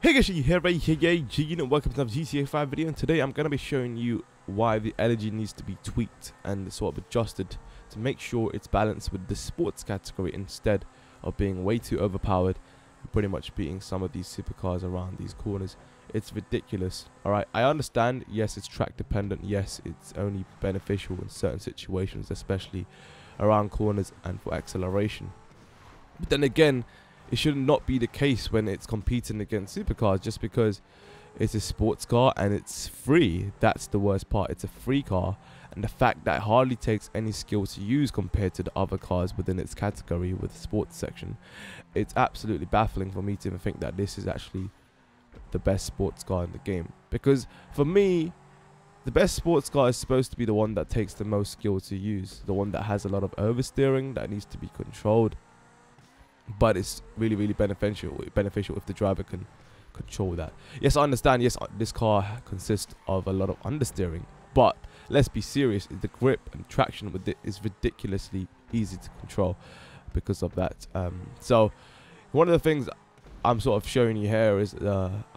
Hey guys, here, and welcome to another GTA 5 video, and today I'm going to be showing you why the Elegy needs to be tweaked and sort of adjusted to make sure it's balanced with the sports category instead of being way too overpowered and pretty much beating some of these supercars around these corners. It's ridiculous. Alright, I understand, yes, it's track dependent, yes, it's only beneficial in certain situations, especially around corners and for acceleration. But then again, it should not be the case when it's competing against supercars just because it's a sports car and it's free. That's the worst part. It's a free car, and the fact that it hardly takes any skill to use compared to the other cars within its category with the sports section. It's absolutely baffling for me to even think that this is actually the best sports car in the game, because for me the best sports car is supposed to be the one that takes the most skill to use, the one that has a lot of oversteering that needs to be controlled. But it's really beneficial if the driver can control that. Yes, I understand. Yes, this car consists of a lot of understeering, but let's be serious. The grip and traction with it is ridiculously easy to control because of that. So one of the things I'm sort of showing you here is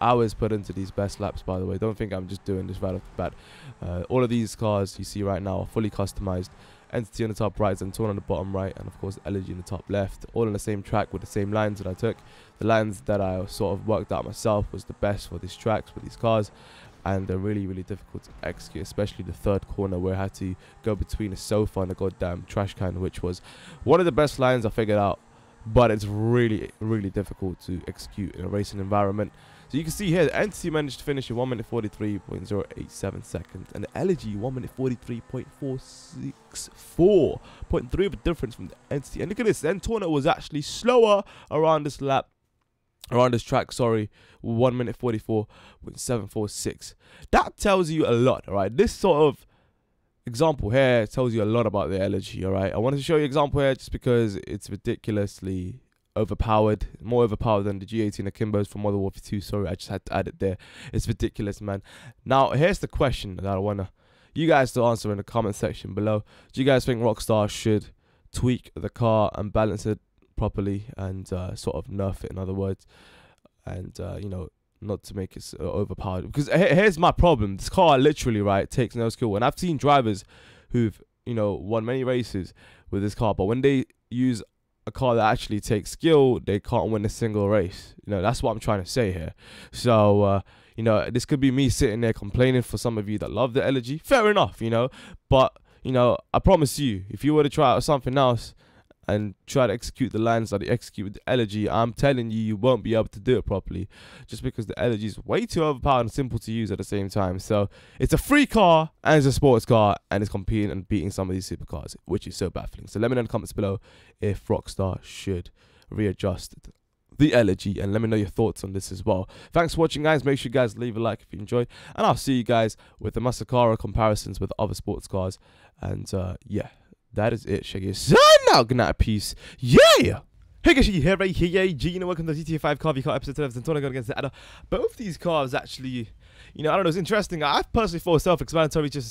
hours put into these best laps. By the way, don't think I'm just doing this right off the bat. All of these cars you see right now are fully customized. Entity on the top right, Zentorn on the bottom right, and of course Elegy in the top left, all on the same track with the same lines that I took. The lines that I sort of worked out myself was the best for these tracks, for these cars, and they're really difficult to execute, especially the third corner where I had to go between a sofa and a goddamn trash can, which was one of the best lines I figured out, but it's really difficult to execute in a racing environment. So you can see here, the Entity managed to finish in 1 minute 43.087 seconds, and the Elegy 1 minute 43.464. 0.3 of a difference from the Entity. And look at this, Zentorn was actually slower around this lap, around this track, sorry, 1 minute 44.746. That tells you a lot, alright? This sort of example here tells you a lot about the Elegy, alright? I wanted to show you an example here just because it's ridiculously overpowered, more overpowered than the G18 Akimbos from Modern Warfare 2. Sorry, I just had to add it there. It's ridiculous, man. Now, here's the question that I want you guys to answer in the comment section below. Do you guys think Rockstar should tweak the car and balance it properly and sort of nerf it, in other words, and you know, not to make it overpowered? Because here's my problem. This car literally, right, takes no skill. And I've seen drivers who've, you know, won many races with this car, but when they use a car that actually takes skill, they can't win a single race. You know, that's what I'm trying to say here. So you know, this could be me sitting there complaining for some of you that love the Elegy. Fair enough, you know, but you know, I promise you, if you were to try out something else and try to execute the lines that they execute with the Elegy, I'm telling you, you won't be able to do it properly, just because the Elegy is way too overpowered and simple to use at the same time. So it's a free car and it's a sports car, and it's competing and beating some of these supercars, which is so baffling. So let me know in the comments below if Rockstar should readjust the Elegy, and let me know your thoughts on this as well. Thanks for watching, guys. Make sure you guys leave a like if you enjoyed, and I'll see you guys with the Masakara comparisons with other sports cars. And yeah, that is it. Shaggy. So now, good night, peace. Yeah! Hey guys, here, you know, welcome to GTA 5 car episode 7. Zentorn going against the Both these cars actually, you know, I don't know, it's interesting. I personally thought self-explanatory, just